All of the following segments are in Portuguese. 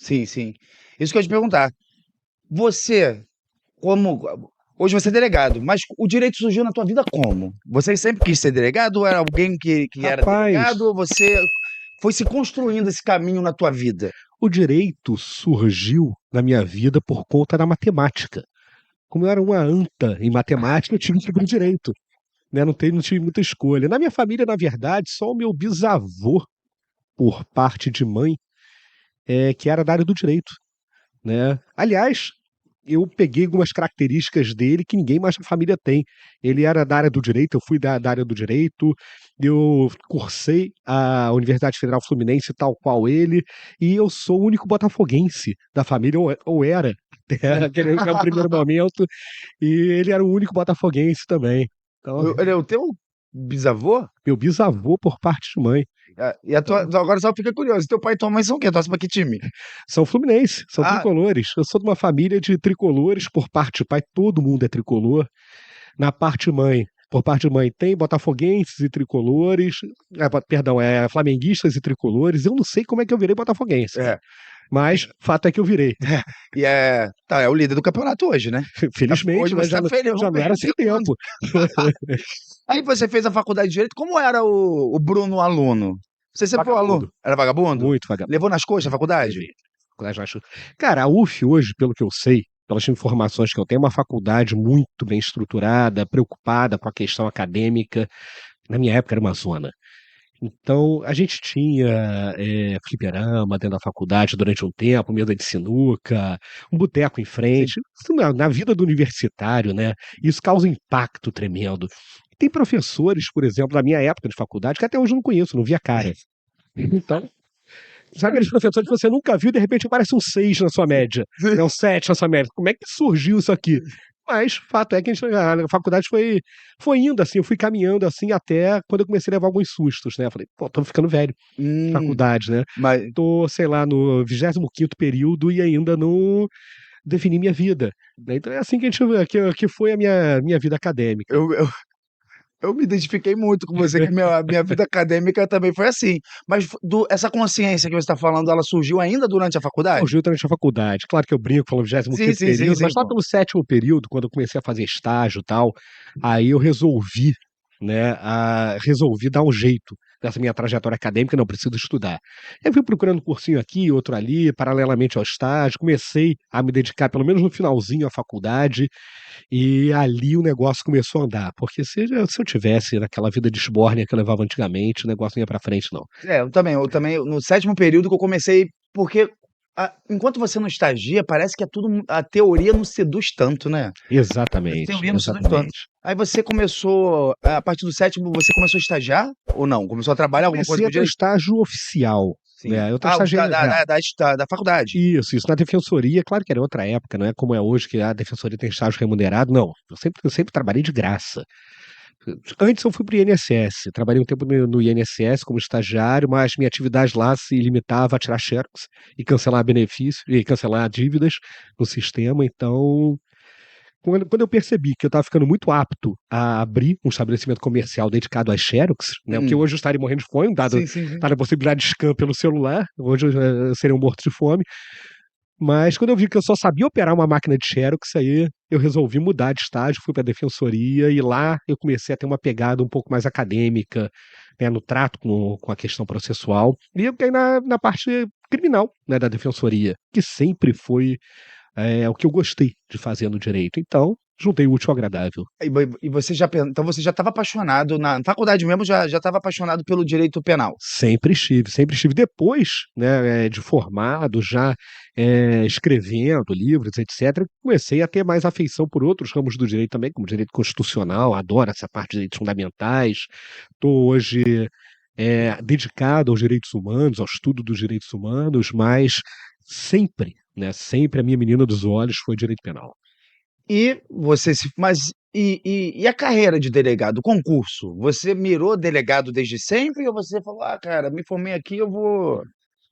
Sim, sim. Isso que eu ia te perguntar. Você, como. Hoje você é delegado, mas o direito surgiu na tua vida como? Você sempre quis ser delegado ou era alguém que era delegado Rapaz, ou você foi se construindo esse caminho na tua vida? o direito surgiu na minha vida por conta da matemática. Como eu era uma anta em matemática, eu tive que ir pro direito, né? Não tive muita escolha. Na minha família, na verdade, só o meu bisavô, por parte de mãe, que era da área do direito, né? Aliás, eu peguei algumas características dele que ninguém mais na família tem. Ele era da área do direito, eu fui da área do direito, eu cursei a Universidade Federal Fluminense tal qual ele, e eu sou o único botafoguense da família, ou era, até aquele primeiro momento, e ele era o único botafoguense também. Então, Ele é o teu bisavô? meu bisavô por parte de mãe. E a tua, Então, agora só fica curioso. Teu pai e tua mãe são o quê? Torce pra que time? são fluminenses, são Ah, tricolores. Eu sou de uma família de tricolores por parte de pai, todo mundo é tricolor. Na parte mãe, por parte de mãe, tem botafoguenses e tricolores, perdão, flamenguistas e tricolores. Eu não sei como é que eu virei botafoguense, cara. é. Mas fato é que eu virei. E é o líder do campeonato hoje, né? Felizmente, Hoje né? você tá feliz, Já vamos não ver era até sem quando. tempo. Aí você fez a faculdade de Direito, como era o Bruno aluno? Você sempre foi um aluno? Vagabundo. Era vagabundo? Muito vagabundo. Levou nas coxas a faculdade? Levei. Faculdade eu acho- Cara, a UF hoje, pelo que eu sei, pelas informações que eu tenho, é uma faculdade muito bem estruturada, preocupada com a questão acadêmica. Na minha época era uma zona. Então, a gente tinha fliperama dentro da faculdade durante um tempo, mesa de sinuca, um boteco em Sim. frente. Isso na vida do universitário, né? Isso causa um impacto tremendo. Tem professores, por exemplo, da minha época de faculdade, que até hoje eu não conheço, não via cara. Então, sabe aqueles professores que você nunca viu e de repente aparece um 6 na sua média, Sim. né? Um 7 na sua média. Como é que surgiu isso aqui? Mas fato é que a faculdade foi indo assim, eu fui caminhando assim até quando eu comecei a levar alguns sustos, né? Eu falei, pô, tô ficando velho, Hum, faculdade, né? mas Tô, sei lá, no 25º período e ainda não defini minha vida, né? Então é assim que, que foi a minha vida acadêmica. eu, eu, eu me identifiquei muito com você, que minha vida acadêmica também foi assim. Mas essa consciência que você está falando, ela surgiu ainda durante a faculdade? Surgiu durante a faculdade. Claro que eu brinco, falo vigésimo Sim, quinto sim, sim, período, sim, mas lá pô. pelo sétimo período, quando eu comecei a fazer estágio e tal, aí eu resolvi, né, resolvi dar um jeito nessa minha trajetória acadêmica, não preciso estudar. Eu fui procurando um cursinho aqui, outro ali, paralelamente ao estágio, comecei a me dedicar, pelo menos no finalzinho, à faculdade, e ali o negócio começou a andar, porque se eu tivesse naquela vida de esbórnia que eu levava antigamente, o negócio não ia pra frente, não. Eu também, no sétimo período que eu comecei, porque enquanto você não estagia, parece que é tudo, a teoria não seduz tanto, né? A Exatamente, teoria não seduz tanto. exatamente. Aí você começou, a partir do sétimo, você começou a estagiar ou não? Começou a trabalhar alguma coisa Comecei com a ter um direito? estágio oficial, Sim. né? Eu Ah, estagiei, da faculdade. isso, na defensoria, claro que era outra época, não é como é hoje que a defensoria tem estágio remunerado, não. Eu sempre trabalhei de graça. Antes eu fui para o INSS, trabalhei um tempo no INSS como estagiário, mas minha atividade lá se limitava a tirar xerox e cancelar benefícios e cancelar dívidas no sistema, então quando eu percebi que eu estava ficando muito apto a abrir um estabelecimento comercial dedicado às Xerox, né? Porque Hum. hoje eu estaria morrendo de fome, Sim, sim, sim. dada a possibilidade de scan pelo celular, hoje eu seria um morto de fome. Mas quando eu vi que eu só sabia operar uma máquina de Xerox, aí eu resolvi mudar de estágio, fui para a defensoria e lá eu comecei a ter uma pegada um pouco mais acadêmica, né, no trato com a questão processual. E eu fiquei na parte criminal, né, da defensoria, que sempre foi o que eu gostei de fazer no direito. Então, juntei o útil ao agradável. E você então você já estava apaixonado na faculdade mesmo, já estava apaixonado pelo direito penal. Sempre estive, sempre estive. Depois, né, de formado, já escrevendo livros, etc., comecei a ter mais afeição por outros ramos do direito também, como direito constitucional, adoro essa parte de direitos fundamentais. Estou hoje dedicado aos direitos humanos, ao estudo dos direitos humanos, mas sempre, né, sempre a minha menina dos olhos foi direito penal. E você se mas e a carreira de delegado, o concurso? Você mirou delegado desde sempre ou você falou: "Ah, cara, me formei aqui, eu vou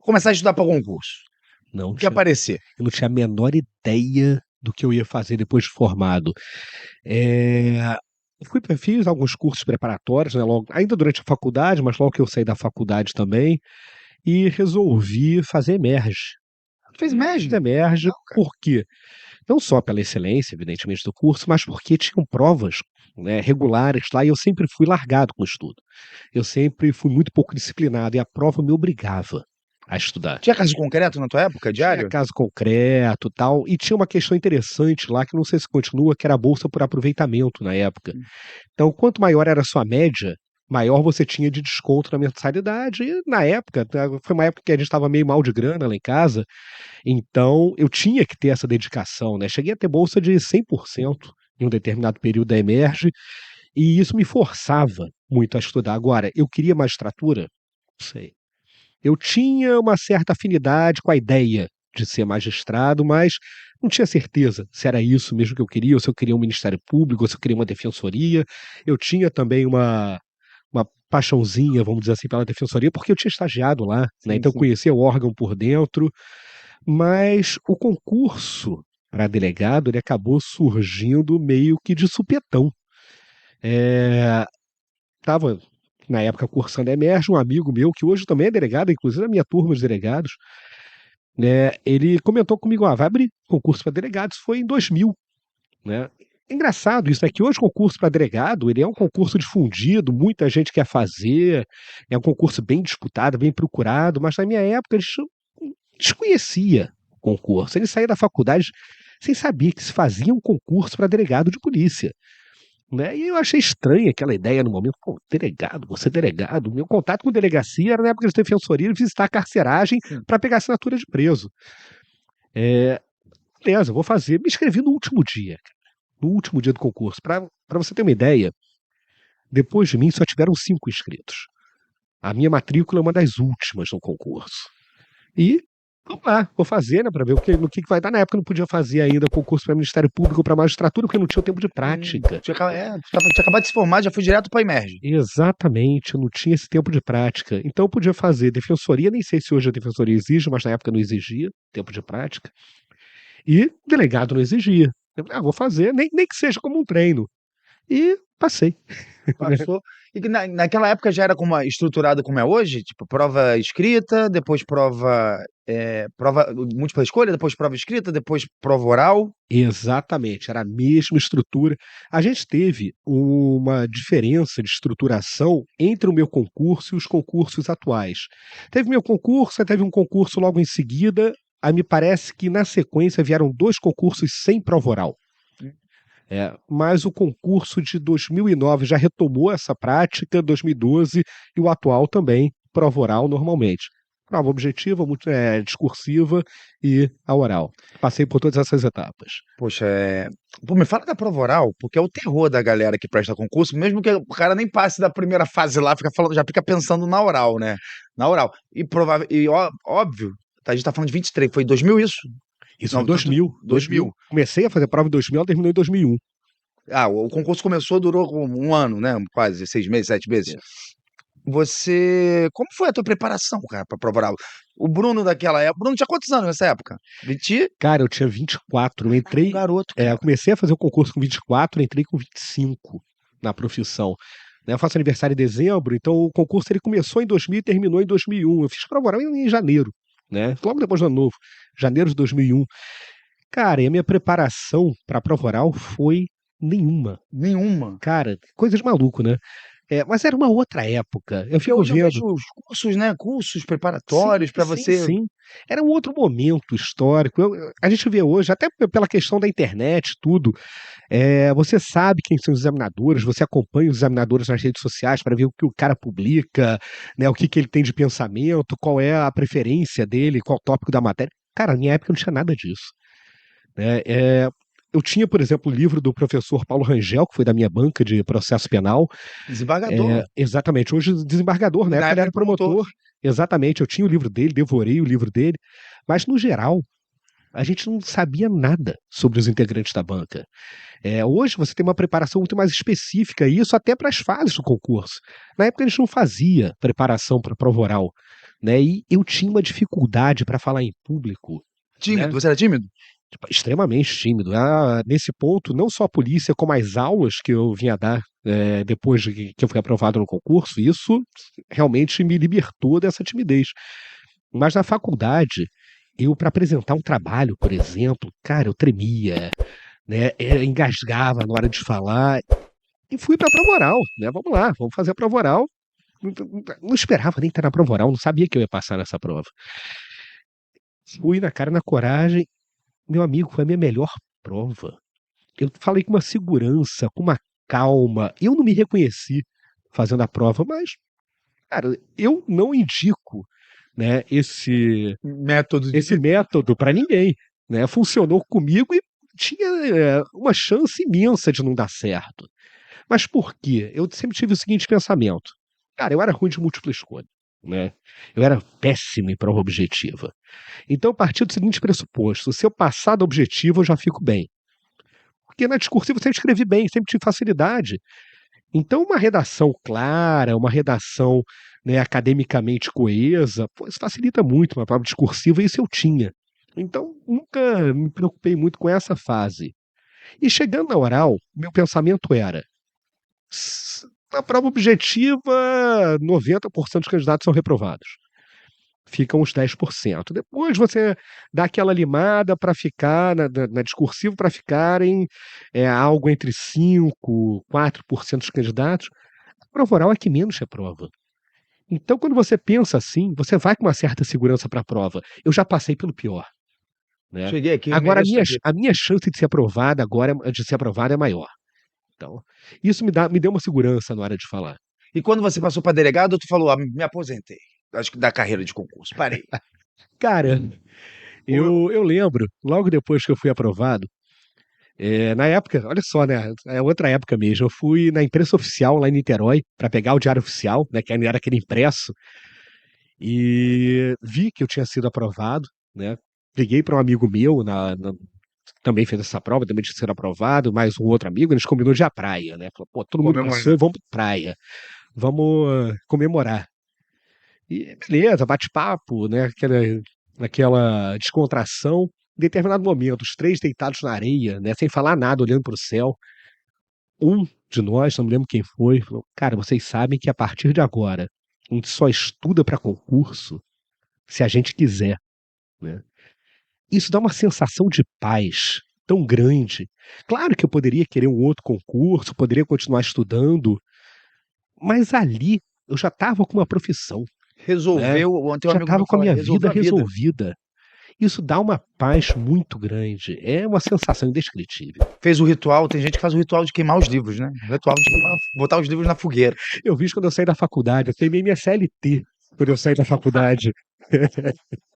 começar a estudar para concurso, Não o que tinha, aparecer"? eu não tinha a menor ideia do que eu ia fazer depois de formado. Eh, fiz alguns cursos preparatórios, né, logo, ainda durante a faculdade, mas logo que eu saí da faculdade também, e resolvi fazer EMERGE. Fez Fiz MEG? EMERGE, Legal, cara. por quê? Não só pela excelência, evidentemente, do curso, mas porque tinham provas, né, regulares lá e eu sempre fui largado com o estudo. Eu sempre fui muito pouco disciplinado e a prova me obrigava a estudar. Tinha caso concreto na tua época, Tinha diário? caso concreto, tal, e tinha uma questão interessante lá que não sei se continua, que era a bolsa por aproveitamento na época. Então, quanto maior era a sua média, maior você tinha de desconto na mensalidade. E na época, foi uma época que a gente estava meio mal de grana lá em casa, então eu tinha que ter essa dedicação, né? Cheguei a ter bolsa de 100% em um determinado período da Emerge, e isso me forçava muito a estudar. Agora, eu queria magistratura? Não sei. Eu tinha uma certa afinidade com a ideia de ser magistrado, mas não tinha certeza se era isso mesmo que eu queria, ou se eu queria um Ministério Público, ou se eu queria uma defensoria. Eu tinha também uma paixãozinha, vamos dizer assim, pela defensoria, porque eu tinha estagiado lá, né? Sim, Então eu sim. conhecia o órgão por dentro, mas o concurso para delegado ele acabou surgindo meio que de supetão. Estava, na época, cursando a Emerge, um amigo meu, que hoje também é delegado, inclusive na minha turma de delegados, né, ele comentou comigo, vai abrir concurso para delegados, foi em 2000, né? Engraçado isso, é que hoje o concurso para delegado, ele é um concurso difundido, muita gente quer fazer, é um concurso bem disputado, bem procurado, mas na minha época a gente desconhecia o concurso. Ele saía da faculdade sem saber que se fazia um concurso para delegado de polícia. Né? E eu achei estranha aquela ideia no momento, pô, delegado, você é delegado. Meu contato com delegacia era na época de defensoria visitar a carceragem Sim. para pegar assinatura de preso. É, beleza, vou fazer. Me inscrevi no último dia, no último dia do concurso. Para você ter uma ideia, depois de mim só tiveram 5 inscritos. A minha matrícula é uma das últimas no concurso. E vamos lá, vou fazer, né, para ver no que vai dar. Na época eu não podia fazer ainda concurso para Ministério Público ou para magistratura, porque não tinha o tempo de prática. Tinha acabado de se formar, já foi direto pra Emerge. Exatamente, eu não tinha esse tempo de prática. Então eu podia fazer defensoria, nem sei se hoje a defensoria exige, mas na época não exigia tempo de prática. E delegado não exigia. Eu falei, vou fazer, nem que seja como um treino. E passei. Passou. E que naquela época já era estruturado como é hoje? Tipo, prova escrita, depois prova múltipla escolha, depois prova escrita, depois prova oral. Exatamente, era a mesma estrutura. A gente teve uma diferença de estruturação entre o meu concurso e os concursos atuais. Teve meu concurso, aí teve um concurso logo em seguida, aí me parece que na sequência vieram 2 concursos sem prova oral. Mas o concurso de 2009 já retomou essa prática, 2012, e o atual também, prova oral normalmente. Prova objetiva, discursiva e a oral. Passei por todas essas etapas. Poxa, pô, me fala da prova oral, porque é o terror da galera que presta concurso, mesmo que o cara nem passe da primeira fase lá, já fica pensando na oral, né? Na oral. Óbvio, a gente tá falando de 23, foi 2000 isso? Isso foi Não, em 2000, 2000. 2000. Comecei a fazer prova em 2000, ela terminou em 2001. O concurso começou, durou um ano, né? Quase 6 meses, 7 meses. Como foi a tua preparação, cara, pra prova oral? O Bruno daquela época, o Bruno tinha quantos anos nessa época? 20? Cara, eu tinha 24, eu Um entrei, garoto, eu cara. comecei a fazer o concurso com 24, entrei com 25 na profissão. Né, eu faço aniversário em dezembro, então o concurso ele começou em 2000 e terminou em 2001. Eu fiz prova oral em janeiro, né? Logo depois do ano novo, janeiro de 2001. Cara, e a minha preparação para a prova oral foi nenhuma. Nenhuma. Cara, coisa de maluco, né? Mas era uma outra época. Eu Porque fico hoje eu vendo. vejo os cursos, né? Cursos Sim, preparatórios pra sim, você. sim. Era um outro momento histórico. A gente vê hoje, até pela questão da internet, tudo. Você sabe quem são os examinadores, você acompanha os examinadores nas redes sociais para ver o que o cara publica, né, o que ele tem de pensamento, qual é a preferência dele, qual o tópico da matéria. Cara, na minha época não tinha nada disso. Né? Eu tinha, por exemplo, o livro do professor Paulo Rangel, que foi da minha banca de processo penal. Desembargador. Exatamente, hoje desembargador, na Na época ele época era de promotor. promotor. Exatamente, eu tinha o livro dele, devorei o livro dele. Mas, no geral, a gente não sabia nada sobre os integrantes da banca. Hoje você tem uma preparação muito mais específica, e isso até para as fases do concurso. Na época a gente não fazia preparação para a prova oral, né? E eu tinha uma dificuldade para falar em público, né? Tímido, você era tímido? Tipo, extremamente tímido. Nesse ponto, não só a polícia, como as aulas que eu vinha dar depois que eu fui aprovado no concurso, isso realmente me libertou dessa timidez. Mas na faculdade, Eu, para apresentar um trabalho, por exemplo, cara, eu tremia, né? Engasgava na hora de falar. E fui para a prova oral, né? Vamos lá, vamos fazer a prova oral. Não esperava nem estar na prova oral, não sabia que eu ia passar nessa prova. Fui na cara, na coragem. Meu amigo, foi a minha melhor prova. Eu falei com uma segurança, com uma calma. Eu não me reconheci fazendo a prova, mas, cara, eu não indico, né, Método de. esse método para ninguém, né? Funcionou comigo e tinha uma chance imensa de não dar certo. Mas por quê? Eu sempre tive o seguinte pensamento. Cara, eu era ruim de múltipla escolha, né? Eu era péssimo em prova objetiva. Então, a partir do seguinte pressuposto, se eu passar da objetiva, eu já fico bem. Porque na discursiva eu sempre escrevi bem, sempre tive facilidade. Então, uma redação clara, uma redação, né, academicamente coesa, pô, isso facilita muito uma prova discursiva, e isso eu tinha. Então, nunca me preocupei muito com essa fase. E chegando na oral, meu pensamento era: na prova objetiva, 90% dos candidatos são reprovados. Ficam os 10%. Depois você dá aquela limada para ficar na discursiva, para ficarem algo entre 5%, 4% dos candidatos. A prova oral é que menos reprova. Então, quando você pensa assim, você vai com uma certa segurança para a prova. Eu já passei pelo pior, né? Cheguei aqui, eu Agora, mereço isso aqui. a minha chance de ser aprovada agora, de ser aprovada é maior. Então, isso me deu uma segurança na hora de falar. E quando você passou para delegado, tu falou, me aposentei. Acho que da carreira de concurso. Parei. Cara, Ou- eu lembro, logo depois que eu fui aprovado, na época, olha só, né? É outra época mesmo. Eu fui na imprensa oficial lá em Niterói para pegar o diário oficial, né? Que ainda era aquele impresso, e vi que eu tinha sido aprovado, né? Liguei para um amigo meu, também fez essa prova, também tinha sido aprovado, mais um outro amigo, eles combinou de ir à praia, né? Falou, pô, todo mundo passou, Comemorar. vamos pra praia, vamos comemorar. E beleza, bate-papo, né? Aquela descontração. Em determinado momento, os três deitados na areia, né? Sem falar nada, olhando para o céu. Um de nós, não me lembro quem foi, falou: Cara, vocês sabem que a partir de agora, a gente só estuda para concurso se a gente quiser, né? Isso dá uma sensação de paz tão grande. Claro que eu poderia querer um outro concurso, poderia continuar estudando, mas ali eu já estava com uma profissão, né? Resolveu, ontem um Já amigo estava meu com a falou, minha vida resolveu a vida. resolvida. Isso dá uma paz muito grande. É uma sensação indescritível. Fez o ritual, tem gente que faz o ritual de queimar os livros, né? O ritual de queimar, botar os livros na fogueira. Eu vi isso quando eu saí da faculdade. Eu queimei minha CLT quando eu saí da faculdade.